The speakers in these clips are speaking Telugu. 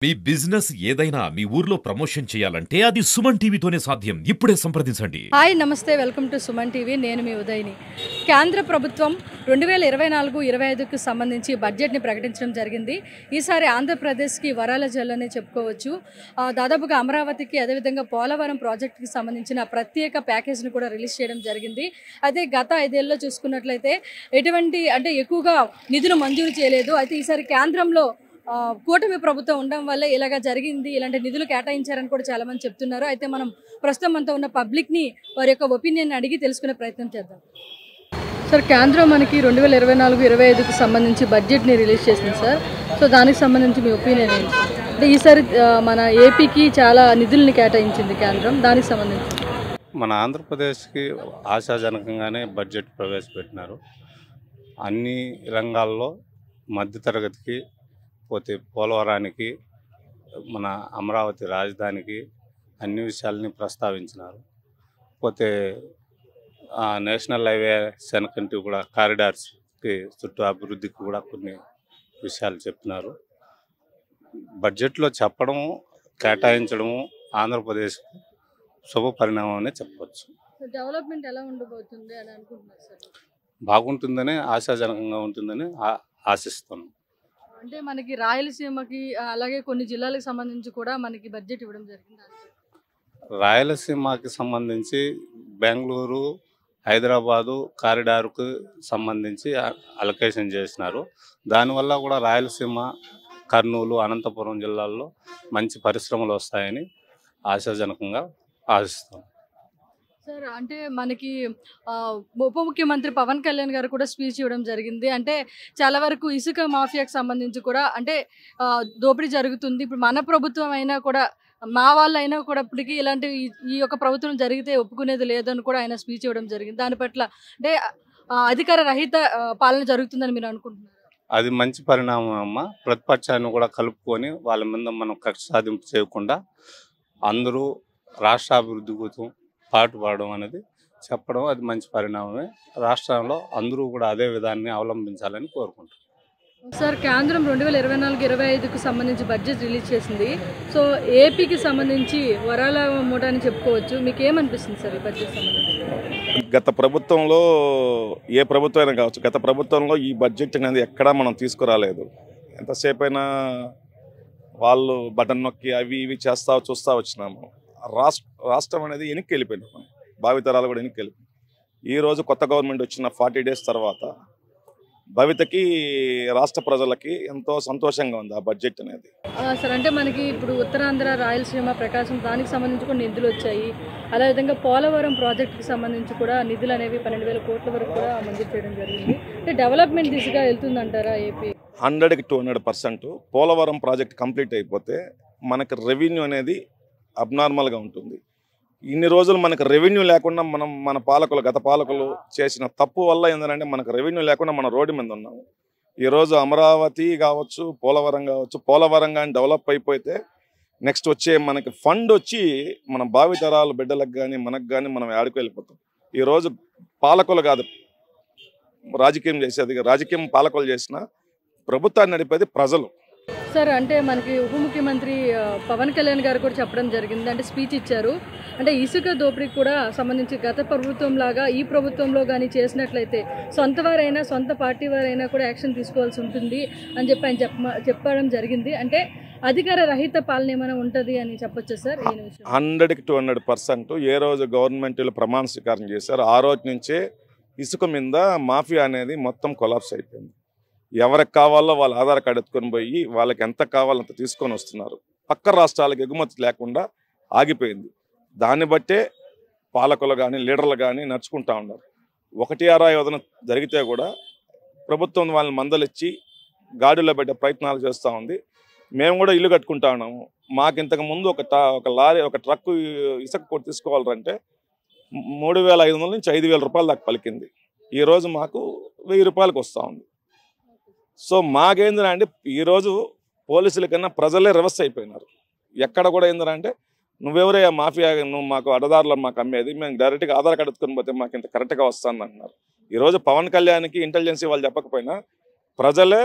మీ బిజినెస్ ఏదైనా మీ ఊర్లో ప్రమోషన్ చేయాలంటే అది సుమన్ టీవీతోనే సాధ్యం. ఇప్పుడే సంప్రదించండి. హాయ్ నమస్తే, వెల్కమ్ టు సుమన్ టీవీ. నేను మీ ఉదయ్ని. కేంద్ర ప్రభుత్వం 2024-25కు సంబంధించి బడ్జెట్ని ప్రకటించడం జరిగింది. ఈసారి ఆంధ్రప్రదేశ్కి వరాల జల్లనే చెప్పుకోవచ్చు. దాదాపుగా అమరావతికి అదేవిధంగా పోలవరం ప్రాజెక్టుకి సంబంధించిన ప్రత్యేక ప్యాకేజ్ని కూడా రిలీజ్ చేయడం జరిగింది. అయితే గత 5 ఏళ్ళలో చూసుకున్నట్లయితే ఎక్కువగా నిధులు మంజూరు చేయలేదు. అయితే ఈసారి కేంద్రంలో కూటమి ప్రభుత్వం ఉండడం వల్ల ఇలాగ జరిగింది, ఇలాంటి నిధులు కేటాయించారని కూడా చాలామంది చెప్తున్నారు. అయితే మనం ప్రస్తుతం మనతో ఉన్న పబ్లిక్ని వారి యొక్క ఒపీనియన్ అడిగి తెలుసుకునే ప్రయత్నం చేద్దాం. సార్, కేంద్రం మనకి 2024-25కు సంబంధించి బడ్జెట్ని రిలీజ్ చేసింది సార్. సో దానికి సంబంధించి మీ ఒపీనియన్ ఏంటి? అంటే ఈసారి మన ఏపీకి చాలా నిధుల్ని కేటాయించింది కేంద్రం, దానికి సంబంధించి. మన ఆంధ్రప్రదేశ్కి ఆశాజనకంగానే బడ్జెట్ ప్రవేశపెట్టినారు. అన్ని రంగాల్లో మధ్యతరగతికి, పోతే పోలవరానికి, మన అమరావతి రాజధానికి అన్ని విషయాలని ప్రస్తావించినారు. పోతే నేషనల్ హైవే సెనకంటి కూడా కారిడార్స్కి చుట్టూ అభివృద్ధికి కూడా కొన్ని విషయాలు చెప్పినారు. బడ్జెట్లో చెప్పడము, కేటాయించడము ఆంధ్రప్రదేశ్ శుభ పరిణామం అనే చెప్పవచ్చు. డెవలప్మెంట్ ఎలా ఉండబోతుంది అని అనుకుంటున్నారు సార్? బాగుంటుందని, ఆశాజనకంగా ఉంటుందని ఆశిస్తున్నాం. అంటే మనకి రాయలసీమకి అలాగే కొన్ని జిల్లాలకు సంబంధించి కూడా మనకి బడ్జెట్ ఇవ్వడం జరిగింది. రాయలసీమకి సంబంధించి బెంగళూరు, హైదరాబాదు కారిడార్కు సంబంధించి అలొకేషన్ చేసినారు. దానివల్ల కూడా రాయలసీమ, కర్నూలు, అనంతపురం జిల్లాల్లో మంచి పరిశ్రమలు వస్తాయని ఆశాజనకంగా ఆశిస్తాం. సార్, అంటే మనకి ఉప ముఖ్యమంత్రి పవన్ కళ్యాణ్ గారు కూడా స్పీచ్ ఇవ్వడం జరిగింది. అంటే చాలా వరకు ఇసుక మాఫియాకి సంబంధించి కూడా దోపిడీ జరుగుతుంది. ఇప్పుడు మన ప్రభుత్వం అయినా కూడా, మా వాళ్ళు అయినా కూడా ఇప్పటికీ ఇలాంటి ఈ యొక్క ప్రభుత్వం జరిగితే ఒప్పుకునేది లేదని కూడా ఆయన స్పీచ్ ఇవ్వడం జరిగింది. దాని పట్ల అధికార రహిత పాలన జరుగుతుందని మీరు అనుకుంటున్నారు? అది మంచి పరిణామం అమ్మ. ప్రతిపక్షాన్ని కూడా కలుపుకొని వాళ్ళ మీద మనం కక్ష సాధింపు చేయకుండా అందరూ రాష్ట్రాభివృద్ధి కోసం పాటుపడడం అనేది చెప్పడం, అది మంచి పరిణామమే. రాష్ట్రంలో అందరూ కూడా అదే విధాన్ని అవలంబించాలని కోరుకుంటున్నాం. సార్, కేంద్రం 2024-25కు సంబంధించి బడ్జెట్ రిలీజ్ చేసింది. సో ఏపీకి సంబంధించి వరాల మూట అని చెప్పుకోవచ్చు. మీకు ఏమనిపిస్తుంది సార్ ఈ బడ్జెట్ సంబంధించి? గత ప్రభుత్వంలో, ఏ ప్రభుత్వం అయినా కావచ్చు, గత ప్రభుత్వంలో ఈ బడ్జెట్ అనేది ఎక్కడా మనం తీసుకురాలేదు. ఎంతసేపు అయినా వాళ్ళు బటన్ నొక్కి అవి ఇవి చూస్తూ వచ్చినాము. రాష్ట్రం అనేది వెనక్కి వెళ్ళిపోయింది, భావితరాలు కూడా వెనక్కి వెళ్ళిపోయింది. ఈరోజు కొత్త గవర్నమెంట్ వచ్చిన 40 డేస్ తర్వాత భవితకి, రాష్ట్ర ప్రజలకి ఎంతో సంతోషంగా ఉంది ఆ బడ్జెట్ అనేది. సార్, అంటే మనకి ఇప్పుడు ఉత్తరాంధ్ర, రాయలసీమ, ప్రకాశం దానికి సంబంధించి కూడా నిధులు వచ్చాయి. అదేవిధంగా పోలవరం ప్రాజెక్టుకి సంబంధించి కూడా నిధులు అనేవి 12,000 కోట్ల వరకు కూడా మంజూరు చేయడం జరిగింది. అంటే డెవలప్మెంట్ దిశగా వెళ్తుందంటారా ఏపీ? 100కి 200%. పోలవరం ప్రాజెక్ట్ కంప్లీట్ అయిపోతే మనకి రెవెన్యూ అనేది అబ్నార్మల్గా ఉంటుంది. ఇన్ని రోజులు మనకు రెవెన్యూ లేకుండా మన గత పాలకులు చేసిన తప్పు వల్ల ఏంటంటే మనకు రెవెన్యూ లేకుండా మన రోడ్డు మీద ఉన్నాము. ఈరోజు అమరావతి కావచ్చు, పోలవరం కావచ్చు, పోలవరం కానీ డెవలప్ అయిపోతే నెక్స్ట్ వచ్చే మనకి ఫండ్ వచ్చి మన భావితరాల బిడ్డలకు కానీ మనకు కానీ మనం ఆడుకు వెళ్ళిపోతాం. ఈరోజు పాలకులు కాదు రాజకీయం చేసేది, రాజకీయం పాలకులు చేసిన ప్రభుత్వాన్ని నడిపేది ప్రజలు. సార్, అంటే మనకి ఉప ముఖ్యమంత్రి పవన్ కళ్యాణ్ గారు కూడా చెప్పడం జరిగింది, అంటే స్పీచ్ ఇచ్చారు. అంటే ఇసుక దోపిడీకి కూడా సంబంధించి గత ప్రభుత్వం లాగా ఈ ప్రభుత్వంలో కానీ చేసినట్లయితే సొంత వారైనా, సొంత పార్టీ వారైనా కూడా యాక్షన్ తీసుకోవాల్సి ఉంటుంది అని చెప్పి ఆయన చెప్పడం జరిగింది. అంటే అధికార రహిత పాలన ఏమైనా ఉంటుంది అని చెప్పొచ్చా సార్? 100కి 200%. ఏ రోజు గవర్నమెంట్లో ప్రమాణ స్వీకారం చేశారు ఆ రోజు నుంచే ఇసుక మీద మాఫియా అనేది మొత్తం కొలాప్స్ అయిపోయింది. ఎవరికి కావాలో వాళ్ళ ఆధార్ కార్డు ఎత్తుకొని పోయి వాళ్ళకి ఎంత కావాలో అంత తీసుకొని వస్తున్నారు. పక్క రాష్ట్రాలకు ఎగుమతి లేకుండా ఆగిపోయింది. దాన్ని బట్టే పాలకులు కానీ, లీడర్లు కానీ నడుచుకుంటూ ఉన్నారు. 1/6 యోజన జరిగితే కూడా ప్రభుత్వం వాళ్ళని మందలిచ్చి గాడిలో పెట్టే ప్రయత్నాలు చేస్తూ ఉంది. మేము కూడా ఇల్లు కట్టుకుంటా ఉన్నాము. మాకు ఇంతకుముందు ఒక లారీ, ఒక ట్రక్కు ఇసుక తీసుకోవాలంటే 3,500 నుంచి 5,000 రూపాయల దాకా పలికింది. ఈరోజు మాకు 1,000 రూపాయలకు వస్తూ ఉంది. సో మాకేందంటే ఈరోజు పోలీసుల కన్నా ప్రజలే రివర్స్ అయిపోయినారు. ఎక్కడ కూడా ఏంటంటే నువ్వెవరే మాఫియా, నువ్వు మాకు అడ్డదారులు మాకు అమ్మేది, మేము డైరెక్ట్గా ఆధార్ కార్డు ఎత్తుకొని పోతే మాకు ఇంత కరెక్ట్గా వస్తుంది అంటున్నారు. ఈరోజు పవన్ కళ్యాణ్కి ఇంటెలిజెన్సీ వాళ్ళు చెప్పకపోయినా ప్రజలే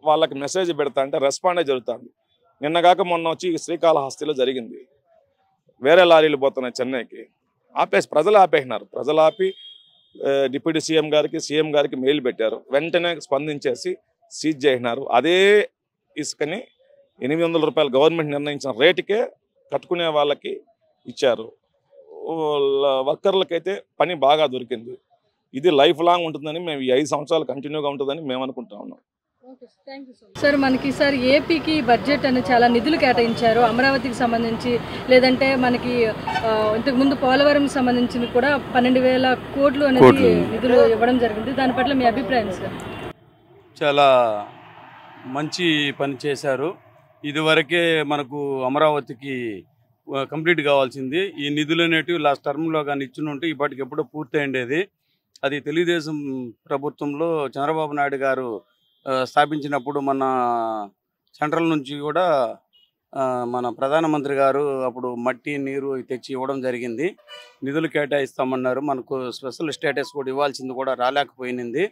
వాళ్ళకి మెసేజ్ పెడతా అంటే రెస్పాండే జరుగుతుంది. నిన్నగాక మొన్న వచ్చి శ్రీకాళహస్తిలో జరిగింది. వేరే లారీలు పోతున్నాయి చెన్నైకి, ప్రజలు ఆపేసినారు. ప్రజలు ఆపి డిప్యూటీ సీఎం గారికి మెయిల్ పెట్టారు. వెంటనే స్పందించేసి సీజ్ చేసినారు. అదే ఇసుకని 800 రూపాయలు గవర్నమెంట్ నిర్ణయించిన రేటుకే కట్టుకునే వాళ్ళకి ఇచ్చారు. వర్కర్లకైతే పని బాగా దొరికింది. ఇది లైఫ్ లాంగ్ ఉంటుందని మేము, ఈ 5 సంవత్సరాలు కంటిన్యూగా ఉంటుందని మేము అనుకుంటా ఉన్నాం. సార్ మనకి సార్ ఏపీకి బడ్జెట్ అనేది చాలా నిధులు కేటాయించారు. అమరావతికి సంబంధించి, లేదంటే మనకి ఇంతకుముందు పోలవరంకి సంబంధించి కూడా 12,000 కోట్లు అనేది నిధులు ఇవ్వడం జరిగింది. దాని పట్ల మీ అభిప్రాయం సార్? చాలా మంచి పని చేశారు. ఇదివరకే మనకు అమరావతికి కంప్లీట్ కావాల్సింది. ఈ నిధులు అనేటివి లాస్ట్ టర్మ్లో కానీ ఇచ్చినుంటే ఇప్పటికి ఎప్పుడో పూర్తి అయ్యేది. అది తెలుగుదేశం ప్రభుత్వంలో చంద్రబాబు నాయుడు గారు స్థాపించినప్పుడు మన సెంట్రల్ నుంచి కూడా మన ప్రధానమంత్రి గారు అప్పుడు మట్టి నీరు తెచ్చి ఇవ్వడం జరిగింది. నిధులు కేటాయిస్తామన్నారు. మనకు స్పెషల్ స్టేటస్ కూడా ఇవ్వాల్సింది కూడా రాలేకపోయింది.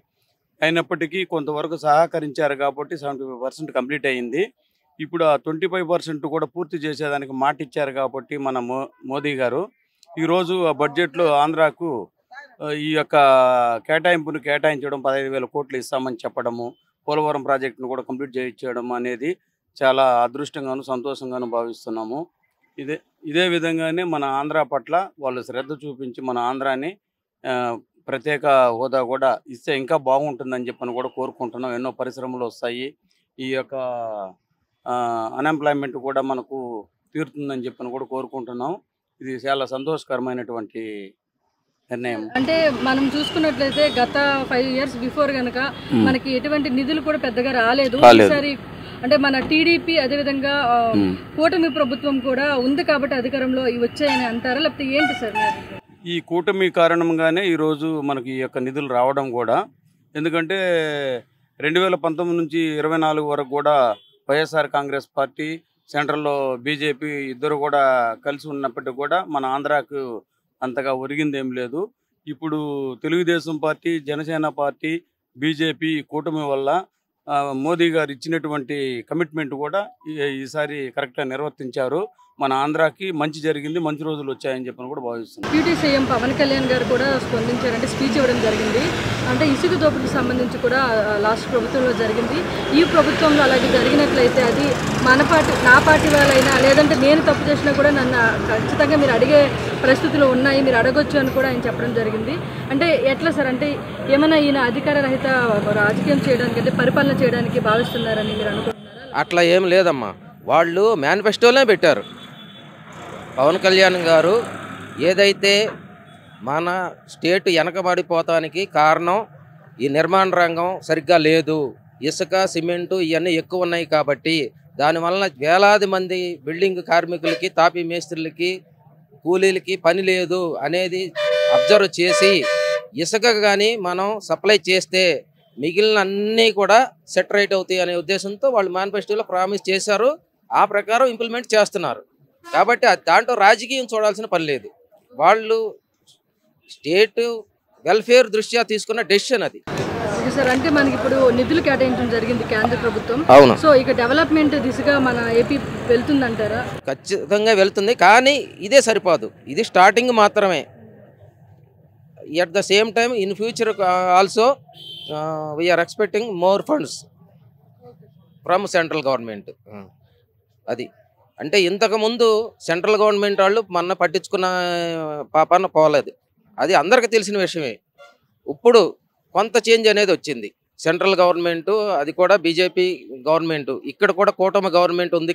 అయినప్పటికీ కొంతవరకు సహకరించారు కాబట్టి 75% కంప్లీట్ అయ్యింది. ఇప్పుడు ఆ 25% కూడా పూర్తి చేసేదానికి మాట ఇచ్చారు కాబట్టి మన మోదీ గారు ఈరోజు ఆ బడ్జెట్లో ఆంధ్రాకు ఈ యొక్క కేటాయింపును కేటాయించడం 15,000 కోట్లు ఇస్తామని చెప్పడము, పోలవరం ప్రాజెక్టును కూడా కంప్లీట్ చేయించడం అనేది చాలా అదృష్టంగాను సంతోషంగాను భావిస్తున్నాము. ఇదే విధంగానే మన ఆంధ్ర పట్ల వాళ్ళు శ్రద్ధ చూపించి మన ఆంధ్రాని ప్రత్యేక హోదా కూడా ఇస్తే ఇంకా బాగుంటుందని చెప్పని కూడా కోరుకుంటున్నాం. ఎన్నో పరిశ్రమలు వస్తాయి. ఈ యొక్క అన్ఎంప్లాయ్మెంట్ కూడా మనకు తీరుతుందని చెప్పని కూడా కోరుకుంటున్నాం. ఇది చాలా సంతోషకరమైనటువంటి నిర్ణయం. అంటే మనం చూసుకున్నట్లయితే గత 5 years బిఫోర్ కనుక మనకి ఎటువంటి నిధులు కూడా పెద్దగా రాలేదు. ఈసారి అంటే మన టీడీపీ అదేవిధంగా కూటమి ప్రభుత్వం కూడా ఉంది కాబట్టి అధికారంలో వచ్చాయని అంటారా, లేకపోతే ఏంటి సార్? ఈ కూటమి కారణంగానే ఈరోజు మనకి ఈ యొక్క నిధులు రావడం కూడా. ఎందుకంటే 2019 నుంచి 24 వరకు కూడా వైఎస్ఆర్ కాంగ్రెస్ పార్టీ, సెంట్రల్లో బీజేపీ ఇద్దరు కూడా కలిసి ఉన్నప్పటికీ కూడా మన ఆంధ్రాకు అంతగా ఒరిగిందేం లేదు. ఇప్పుడు Telugu Desam party, Janasena party, BJP కూటమి వల్ల మోదీ గారు ఇచ్చినటువంటి కమిట్మెంట్ కూడా ఈసారి కరెక్ట్గా నిర్వర్తించారు. మన ఆంధ్రాకి మంచి జరిగింది, మంచి రోజులు వచ్చాయని చెప్పని కూడా భావిస్తున్నాం. డిప్యూటీ సీఎం పవన్ కళ్యాణ్ గారు కూడా స్పందించారంటే స్పీచ్ ఇవ్వడం జరిగింది. అంటే ఇసుక దోపిడీకి సంబంధించి కూడా లాస్ట్ ప్రభుత్వంలో జరిగింది. ఈ ప్రభుత్వంలో అలాగే జరిగినట్లయితే అది నా పార్టీ వాళ్ళైనా లేదంటే నేను తప్పు చేసినా కూడా నన్ను ఖచ్చితంగా మీరు అడిగే పరిస్థితులు ఉన్నాయి, మీరు అడగొచ్చు అని కూడా ఆయన చెప్పడం జరిగింది. అంటే ఎట్లా సార్, అంటే ఏమైనా ఈయన అధికార రహిత రాజకీయం చేయడానికి అంటే పరిపాలన చేయడానికి భావిస్తున్నారని మీరు అనుకుంటున్నారా? అట్లా ఏం లేదమ్మా. వాళ్ళు మేనిఫెస్టోనే పెట్టారు. పవన్ కళ్యాణ్ గారు ఏదైతే మన స్టేట్ వెనకబడిపోతానికి కారణం ఈ నిర్మాణ రంగం సరిగ్గా లేదు, ఇసుక సిమెంటు ఇవన్నీ ఎక్కువ ఉన్నాయి కాబట్టి దానివలన వేలాది మంది బిల్డింగ్ కార్మికులకి, తాపీ మేస్త్రులకి, కూలీలకి పని లేదు అనేది అబ్జర్వ్ చేసి ఇసుక కానీ మనం సప్లై చేస్తే మిగిలిన అన్నీ కూడా సెట్ రైట్ అవుతాయి అనే ఉద్దేశంతో వాళ్ళు మేనిఫెస్టోలో ప్రామిస్ చేశారు. ఆ ప్రకారం ఇంప్లిమెంట్ చేస్తున్నారు. కాబట్టి దాంట్లో రాజకీయం చూడాల్సిన పని లేదు. వాళ్ళు స్టేట్ వెల్ఫేర్ దృష్ట్యా తీసుకున్న డెసిషన్ అది. సార్ అంటే మనకి ఇప్పుడు నిధులు కేటాయించడం జరిగింది కేంద్ర ప్రభుత్వం. అవును. సో ఇక డెవలప్మెంట్ దిశగా మన ఏపీ వెళ్తుందంటారా? ఖచ్చితంగా వెళ్తుంది, కానీ ఇదే సరిపోదు. ఇది స్టార్టింగ్ మాత్రమే. At the same time in future also we are expecting more funds from central government. అది అంటే ఇంతకుముందు సెంట్రల్ గవర్నమెంట్ వాళ్ళు మన పట్టించుకున్న పాపాన పోలేదు, అది అందరికీ తెలిసిన విషయమే. ఇప్పుడు కొంత చేంజ్ అనేది వచ్చింది. సెంట్రల్ గవర్నమెంటు, అది కూడా బీజేపీ గవర్నమెంటు, ఇక్కడ కూడా కూటమి గవర్నమెంట్ ఉంది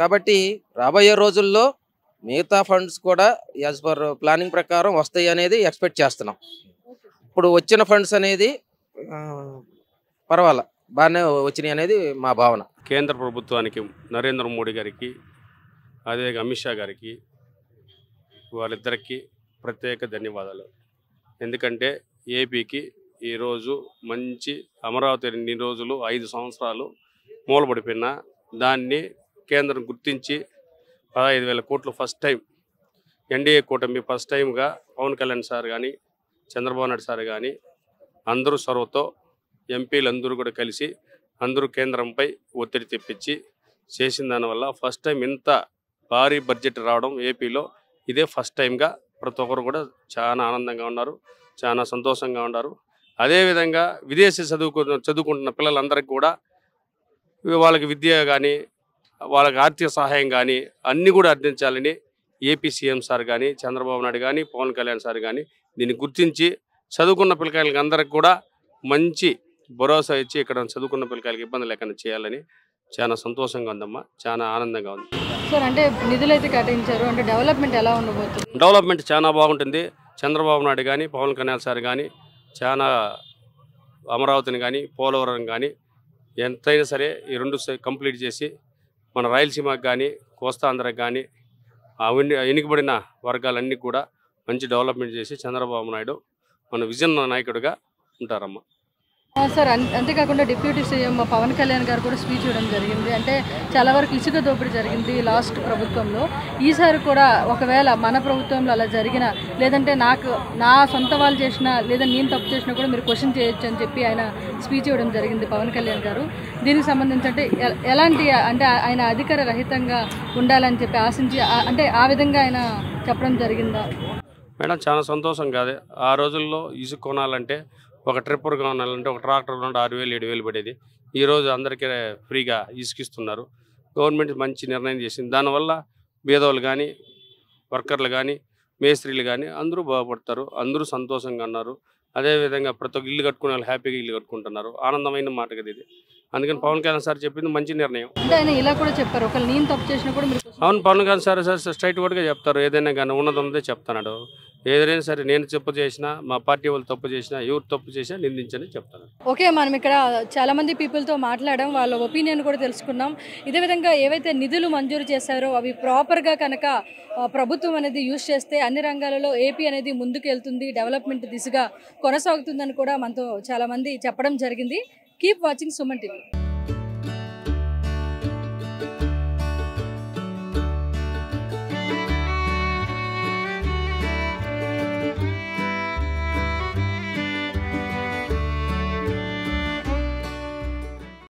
కాబట్టి రాబోయే రోజుల్లో మిగతా ఫండ్స్ కూడా యాజ్ పర్ ప్లానింగ్ ప్రకారం వస్తాయి అనేది ఎక్స్పెక్ట్ చేస్తున్నాం. ఇప్పుడు వచ్చిన ఫండ్స్ అనేది పర్వాలా బాగానే వచ్చినాయి అనేది మా భావన. కేంద్ర ప్రభుత్వానికి, నరేంద్ర మోడీ గారికి, అదే అమిత్ షా గారికి, వాళ్ళిద్దరికీ ప్రత్యేక ధన్యవాదాలు. ఎందుకంటే ఏపీకి ఈరోజు మంచి అమరావతి ఇన్ని రోజులు 5 సంవత్సరాలు మూలపడిపోయినా దాన్ని కేంద్రం గుర్తించి 15,000 కోట్లు ఫస్ట్ టైం ఎన్డీఏ కూటమి ఫస్ట్ టైంగా పవన్ కళ్యాణ్ సార్ కానీ, చంద్రబాబు నాయుడు సార్ కానీ అందరూ సొరవతో ఎంపీలు అందరూ కూడా కలిసి అందరూ కేంద్రంపై ఒత్తిడి తెప్పించి చేసిన దానివల్ల ఫస్ట్ టైం ఇంత భారీ బడ్జెట్ రావడం ఏపీలో ఇదే ఫస్ట్ టైంగా ప్రతి ఒక్కరు కూడా చాలా ఆనందంగా ఉన్నారు, చాలా సంతోషంగా ఉన్నారు. అదేవిధంగా విదేశీ చదువుకుంటున్న పిల్లలందరికీ కూడా వాళ్ళకి విద్య కానీ వాళ్ళకి ఆర్థిక సహాయం కానీ అన్నీ కూడా అందించాలని ఏపీ సీఎం సార్ కానీ చంద్రబాబు నాయుడు కానీ పవన్ కళ్యాణ్ సార్ కానీ దీన్ని గుర్తించి చదువుకున్న పిల్లకాయలకి అందరికి కూడా మంచి భరోసా ఇచ్చి ఇక్కడ చదువుకున్న పిల్లకాయలకి ఇబ్బంది లేకుండా చేయాలని చాలా సంతోషంగా ఉందమ్మా, చాలా ఆనందంగా ఉంది. సార్ అంటే నిధులు అయితే కేటాయించారు, అంటే డెవలప్మెంట్ ఎలా ఉండబోతుంది? డెవలప్మెంట్ చాలా బాగుంటుంది. చంద్రబాబు నాయుడు కానీ పవన్ కళ్యాణ్ సార్ కానీ చాలా అమరావతిని కానీ పోలవరం కానీ ఎంతైనా సరే ఈ రెండు కంప్లీట్ చేసి మన రాయలసీమకు కానీ కోస్తాంధ్రకు కానీ ఎన్నికబడిన వర్గాలన్నీ కూడా మంచి డెవలప్మెంట్ చేసి చంద్రబాబు నాయుడు మన విజన్ నాయకుడిగా ఉంటారమ్మా. సార్ అంతేకాకుండా డిప్యూటీ సీఎం పవన్ కళ్యాణ్ గారు కూడా స్పీచ్ ఇవ్వడం జరిగింది. అంటే చాలా వరకు ఇసుక దోపిడీ జరిగింది లాస్ట్ ప్రభుత్వంలో, ఈసారి కూడా ఒకవేళ మన ప్రభుత్వంలో అలా జరిగిన లేదంటే నా సొంత వాళ్ళు చేసినా లేదా నేను తప్పు చేసినా కూడా మీరు క్వశ్చన్ చేయొచ్చు అని చెప్పి ఆయన స్పీచ్ ఇవ్వడం జరిగింది పవన్ కళ్యాణ్ గారు. దీనికి సంబంధించి అంటే ఎలాంటి అంటే ఆయన అధికార రహితంగా ఉండాలని చెప్పి ఆశించి అంటే ఆ విధంగా ఆయన చెప్పడం జరిగిందా? మేడం చాలా సంతోషం కాదు. ఆ రోజుల్లో ఇసుక కొనాలంటే ఒక ట్రిప్పర్ కొనాలంటే ఒక ట్రాక్టర్ కొనాలంటే 6,000 7,000 పడేది. ఈరోజు అందరికీ ఫ్రీగా ఇసుకిస్తున్నారు. గవర్నమెంట్ మంచి నిర్ణయం చేసింది. దానివల్ల పేదవాళ్ళు కానీ వర్కర్లు కానీ మేస్త్రీలు కానీ అందరూ బాగుపడతారు, అందరూ సంతోషంగా ఉన్నారు. అదేవిధంగా ప్రతి ఒక్క ఇల్లు కట్టుకునే వాళ్ళు హ్యాపీగా ఇల్లు కట్టుకుంటున్నారు. ఆనందమైన మాట కదా ఇది. అందుకని పవన్ కళ్యాణ్ సార్ చెప్పింది మంచి నిర్ణయం. అంటే ఆయన ఇలా కూడా చెప్పారు, ఒకవేళ నేను తప్పు చేసినా కూడా మీరు అవును, పవన్ కళ్యాణ్ సార్ స్ట్రైట్ వర్డ్గా చెప్తారు. ఏదైనా కానీ ఉన్నదే చెప్తున్నాడు. ఏదైనా సరే నేను తప్పు చేసినా మా పార్టీ వాళ్ళు తప్పు చేసినా ఎవరు తప్పు చేసినా నిందించని చెప్తాను. ఓకే, మనం ఇక్కడ చాలామంది పీపుల్తో మాట్లాడడం, వాళ్ళ ఒపీనియన్ కూడా తెలుసుకున్నాం. ఇదే విధంగా ఏవైతే నిధులు మంజూరు చేశారో అవి ప్రాపర్గా కనుక ప్రభుత్వం అనేది యూజ్ చేస్తే అన్ని రంగాలలో ఏపీ అనేది ముందుకు వెళ్తుంది, డెవలప్మెంట్ దిశగా కొనసాగుతుందని కూడా మనతో చాలామంది చెప్పడం జరిగింది. Keep watching Suman TV.